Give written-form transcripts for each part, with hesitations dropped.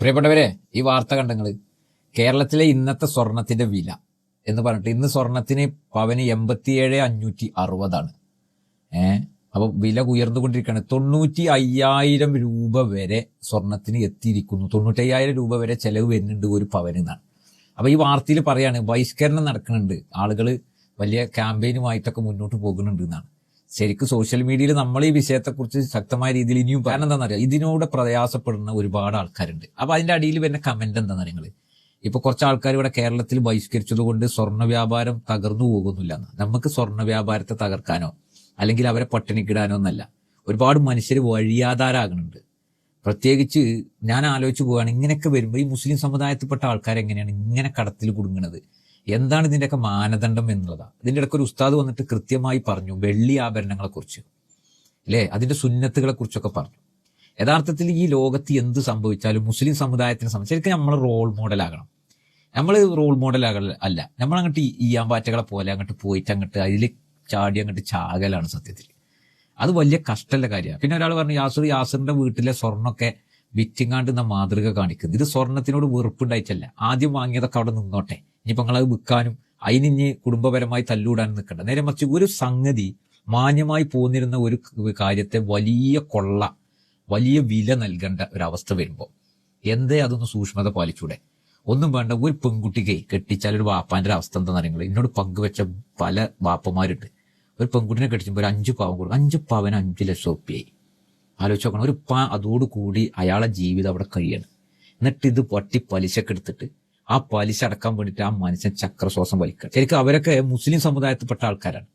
പ്രിയപ്പെട്ടവരെ, ഈ വാർത്ത കണ്ടങ്ങള് കേരളത്തിലെ ഇന്നത്തെ സ്വർണത്തിന്റെ വില എന്ന് പറഞ്ഞിട്ട് ഇന്ന് സ്വർണത്തിന് പവന് 77,560 അപ്പൊ വില ഉയർന്നുകൊണ്ടിരിക്കുകയാണ്. 95,000 രൂപ വരെ സ്വർണത്തിന് എത്തിയിരിക്കുന്നു. 95,000 രൂപ വരെ ചെലവ് വരുന്നുണ്ട് ഒരു പവന് എന്നാണ്. അപ്പൊ ഈ വാർത്തയിൽ പറയാണ് ബഹിഷ്കരണം നടക്കുന്നുണ്ട്, ആളുകള് വലിയ ക്യാമ്പയിനുമായിട്ടൊക്കെ മുന്നോട്ട് പോകുന്നുണ്ട് എന്നാണ്. ശരിക്കും സോഷ്യൽ മീഡിയയിൽ നമ്മൾ ഈ വിഷയത്തെക്കുറിച്ച് ശക്തമായ രീതിയിൽ ഇനിയും കാരണം എന്താണെന്നറിയാം, ഇതിനോട് പ്രയാസപ്പെടുന്ന ഒരുപാട് ആൾക്കാരുണ്ട്. അപ്പൊ അതിന്റെ അടിയിൽ വരുന്ന കമന്റ് എന്താണെന്ന് നിങ്ങൾ ഇപ്പൊ കുറച്ച് ആൾക്കാർ ഇവിടെ കേരളത്തിൽ ബഹിഷ്കരിച്ചത് കൊണ്ട് സ്വർണ്ണ വ്യാപാരം തകർന്നു പോകുന്നില്ല. നമുക്ക് സ്വർണ്ണ വ്യാപാരത്തെ തകർക്കാനോ അല്ലെങ്കിൽ അവരെ പട്ടിണിക്കിടാനോ എന്നല്ല, ഒരുപാട് മനുഷ്യർ വഴിയാധാരാകുന്നുണ്ട്. പ്രത്യേകിച്ച് ഞാൻ ആലോചിച്ച് പോവുകയാണ്, ഇങ്ങനെയൊക്കെ വരുമ്പോൾ ഈ മുസ്ലിം സമുദായത്തിൽപ്പെട്ട ആൾക്കാരെങ്ങനെയാണ് ഇങ്ങനെ കടത്തിൽ കുടുങ്ങുന്നത്, എന്താണ് ഇതിന്റെയൊക്കെ മാനദണ്ഡം എന്നുള്ളതാണ്. ഇതിന്റെ ഇടയ്ക്ക് ഒരു ഉസ്താദ് വന്നിട്ട് കൃത്യമായി പറഞ്ഞു വെള്ളി ആഭരണങ്ങളെ കുറിച്ച്, അല്ലേ, അതിന്റെ സുന്നത്തുകളെ കുറിച്ചൊക്കെ പറഞ്ഞു. യഥാർത്ഥത്തിൽ ഈ ലോകത്ത് എന്ത് സംഭവിച്ചാലും മുസ്ലിം സമുദായത്തിനെ സംബന്ധിച്ച് ശരിക്കും നമ്മൾ റോൾ മോഡലാകണം. നമ്മൾ റോൾ മോഡലാകല്ല, നമ്മൾ അങ്ങോട്ട് ഈയാമ്പാറ്റകളെ പോലെ അങ്ങോട്ട് പോയിട്ട് അങ്ങോട്ട് അതിൽ ചാടി അങ്ങോട്ട് ചാകലാണ് സത്യത്തിൽ. അത് വലിയ കഷ്ടമുള്ള കാര്യമാണ്. പിന്നെ ഒരാൾ പറഞ്ഞു യാസിറിന്റെ വീട്ടിലെ സ്വർണ്ണമൊക്കെ വിറ്റിങ്ങാണ്ട് എന്ന മാതൃക കാണിക്കുന്നത്. ഇത് സ്വർണത്തിനോട് വെറുപ്പുണ്ടായിട്ടല്ല, ആദ്യം വാങ്ങിയതൊക്കെ അവിടെ നിന്നോട്ടെ, ഇനിയിപ്പോൾ നിങ്ങളത് വിൽക്കാനും അതിനിഞ്ഞ് കുടുംബപരമായി തല്ലൂടാനും നിൽക്കണ്ട. നേരെ മറിച്ച് ഒരു സംഗതി മാന്യമായി പോന്നിരുന്ന ഒരു കാര്യത്തെ വലിയ കൊള്ള, വലിയ വില നൽകേണ്ട ഒരവസ്ഥ വരുമ്പോൾ എന്തേ അതൊന്ന് സൂക്ഷ്മത പാലിച്ചൂടെ? ഒന്നും വേണ്ട, ഒരു പെൺകുട്ടിക്ക് കെട്ടിച്ചാൽ ഒരു വാപ്പാന്റെ അവസ്ഥ എന്താണെന്ന് അറിയുന്നത് എന്നോട് പങ്കുവെച്ച പല വാപ്പമാരുണ്ട്. ഒരു പെൺകുട്ടിനെ കെട്ടിച്ചപ്പോൾ ഒരു 5 പവൻ കൊടുക്കും. 5 പവന് 5 ലക്ഷം റുപ്യയായി. ആലോചിച്ച് നോക്കണം. ഒരു അതോടുകൂടി അയാളെ ജീവിതം അവിടെ കഴിയണം. എന്നിട്ട് ഇത് പലിശക്ക് എടുത്തിട്ട് ആ പലിശ അടക്കാൻ വേണ്ടിയിട്ട് ആ മനുഷ്യൻ ചക്രശ്വാസം വലിക്കുക. ശരിക്കും അവരൊക്കെ മുസ്ലിം സമുദായത്തിൽപ്പെട്ട ആൾക്കാരാണ്.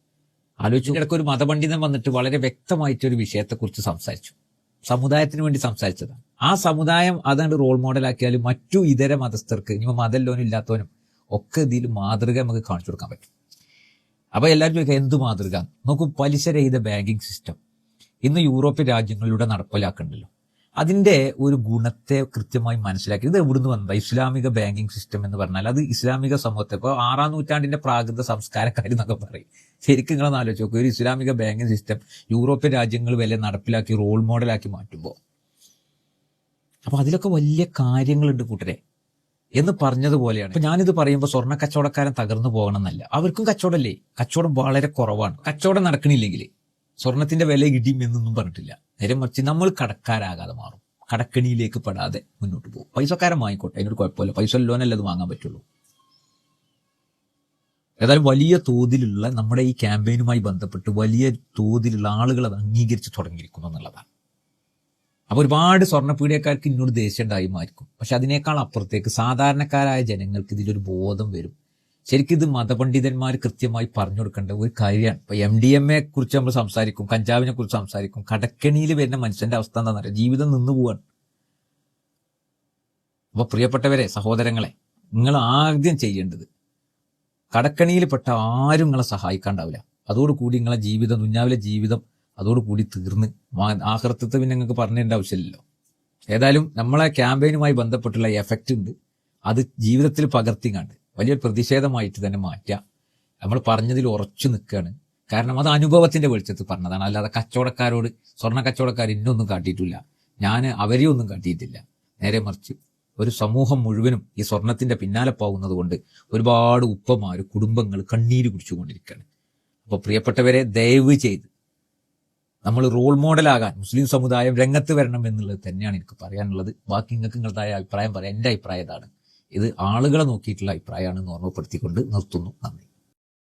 ആലോചിച്ചു. ഇടയ്ക്ക് ഒരു മതപണ്ഡിതൻ വന്നിട്ട് വളരെ വ്യക്തമായിട്ട് ഒരു വിഷയത്തെക്കുറിച്ച് സംസാരിച്ചു, സമുദായത്തിന് വേണ്ടി സംസാരിച്ചതാണ്. ആ സമുദായം അതാണ് റോൾ മോഡലാക്കിയാലും മറ്റു ഇതര മതസ്ഥർക്ക്, ഇനി മതല്ലോനും ഇല്ലാത്തവനും ഒക്കെ ഇതിൽ മാതൃക നമുക്ക് കാണിച്ചു കൊടുക്കാൻ പറ്റും. അപ്പൊ എല്ലാവരും ചോദിക്കുക എന്ത് മാതൃക നോക്കൂ. പലിശരഹിത ബാങ്കിങ് സിസ്റ്റം ഇന്ന് യൂറോപ്യൻ രാജ്യങ്ങളിലൂടെ നടപ്പിലാക്കുന്നുണ്ടല്ലോ. അതിന്റെ ഒരു ഗുണത്തെ കൃത്യമായി മനസ്സിലാക്കി. ഇത് എവിടുന്ന് വന്നതാ? ഇസ്ലാമിക ബാങ്കിങ് സിസ്റ്റം എന്ന് പറഞ്ഞാൽ അത് ഇസ്ലാമിക സമൂഹത്തെ, ഇപ്പോൾ 6-ാം നൂറ്റാണ്ടിന്റെ പ്രാകൃത സംസ്കാരക്കാരെന്നൊക്കെ പറയും. ശരിക്കും നിങ്ങളൊന്ന് ആലോചിച്ച് നോക്കുക, ഒരു ഇസ്ലാമിക ബാങ്കിങ് സിസ്റ്റം യൂറോപ്യൻ രാജ്യങ്ങൾ വരെ നടപ്പിലാക്കി റോൾ മോഡലാക്കി മാറ്റുമ്പോൾ അപ്പൊ അതിലൊക്കെ വലിയ കാര്യങ്ങളുണ്ട് കൂട്ടരെ എന്ന് പറഞ്ഞതുപോലെയാണ്. ഇപ്പൊ ഞാനിത് പറയുമ്പോൾ സ്വർണ്ണ കച്ചവടക്കാരൻ തകർന്നു പോകണമെന്നല്ല, അവർക്കും കച്ചവടമല്ലേ, കച്ചവടം വളരെ കുറവാണ്. കച്ചവടം നടക്കണില്ലെങ്കിൽ സ്വർണത്തിന്റെ വില ഇടിയും എന്നൊന്നും പറഞ്ഞിട്ടില്ല. നേരെ മറിച്ച് നമ്മൾ കടക്കാരാകാതെ മാറും, കടക്കണിയിലേക്ക് പെടാതെ മുന്നോട്ട് പോകും. പൈസക്കാരൻ വാങ്ങിക്കോട്ടെ, അതിനൊരു കുഴപ്പമില്ല, പൈസ ഇല്ലോനല്ലേ അത് വാങ്ങാൻ പറ്റുള്ളൂ. ഏതായാലും വലിയ തോതിലുള്ള നമ്മുടെ ഈ ക്യാമ്പയിനുമായി ബന്ധപ്പെട്ട് വലിയ തോതിലുള്ള ആളുകൾ അത് അംഗീകരിച്ച് തുടങ്ങിയിരിക്കുന്നു എന്നുള്ളതാണ്. അപ്പൊ ഒരുപാട് സ്വർണ്ണപ്പീഡിയക്കാർക്ക് ഇന്നോട് ദേഷ്യം ഉണ്ടായിരിക്കും. പക്ഷെ അതിനേക്കാൾ അപ്പുറത്തേക്ക് സാധാരണക്കാരായ ജനങ്ങൾക്ക് ഇതിലൊരു ബോധം വരും. ശരിക്കും ഇത് മതപണ്ഡിതന്മാർ കൃത്യമായി പറഞ്ഞു കൊടുക്കേണ്ട ഒരു കാര്യമാണ്. ഇപ്പൊ MDMA കുറിച്ച് നമ്മൾ സംസാരിക്കും, കഞ്ചാവിനെ കുറിച്ച് സംസാരിക്കും. കടക്കണിയിൽ വരുന്ന മനുഷ്യന്റെ അവസ്ഥ എന്താണെന്ന് അറിയാം, ജീവിതം നിന്നു പോവാണ്. അപ്പൊ പ്രിയപ്പെട്ടവരെ, സഹോദരങ്ങളെ, നിങ്ങൾ ആദ്യം ചെയ്യേണ്ടത്, കടക്കണിയിൽപ്പെട്ട ആരും നിങ്ങളെ സഹായിക്കാണ്ടാവില്ല. അതോടുകൂടി നിങ്ങളെ ജീവിതം, ദുനിയാവിലെ ജീവിതം അതോടുകൂടി തീർന്ന് ആഖിറത്തെ പിന്നെ നിങ്ങൾക്ക് പറഞ്ഞതിന്റെ ആവശ്യമില്ലല്ലോ. ഏതായാലും നമ്മളെ ക്യാമ്പയിനുമായി ബന്ധപ്പെട്ടുള്ള എഫക്റ്റ് ഉണ്ട്, അത് ജീവിതത്തിൽ പകർത്തിങ്ങാണ്ട് വലിയൊരു പ്രതിഷേധമായിട്ട് തന്നെ മാറ്റുക. നമ്മൾ പറഞ്ഞതിൽ ഉറച്ചു നിൽക്കുകയാണ്. കാരണം അത് അനുഭവത്തിന്റെ വെളിച്ചത്തിൽ പറഞ്ഞതാണ്, അല്ലാതെ കച്ചവടക്കാരോട്, സ്വർണ്ണ കച്ചവടക്കാർ ഇന്നൊന്നും കാട്ടിയിട്ടില്ല, ഞാൻ അവരെയും ഒന്നും കാട്ടിയിട്ടില്ല. നേരെ മറിച്ച് ഒരു സമൂഹം മുഴുവനും ഈ സ്വർണത്തിന്റെ പിന്നാലെ പോകുന്നത് കൊണ്ട് ഒരുപാട് ഉപ്പമാര്, കുടുംബങ്ങൾ കണ്ണീര് കുടിച്ചുകൊണ്ടിരിക്കുകയാണ്. അപ്പോൾ പ്രിയപ്പെട്ടവരെ, ദയവ് ചെയ്ത് നമ്മൾ റോൾ മോഡലാകാൻ മുസ്ലിം സമുദായം രംഗത്ത് വരണം എന്നുള്ളത് തന്നെയാണ് എനിക്ക് പറയാനുള്ളത്. ബാക്കി നിങ്ങൾക്ക് നിങ്ങളുടേതായ അഭിപ്രായം പറയാം. എൻ്റെ അഭിപ്രായം ഇതാണ്. ഇത് ആളുകളെ നോക്കിയിട്ടുള്ള അഭിപ്രായമാണെന്ന് ഓർമ്മപ്പെടുത്തിക്കൊണ്ട് നിർത്തുന്നു. നന്ദി.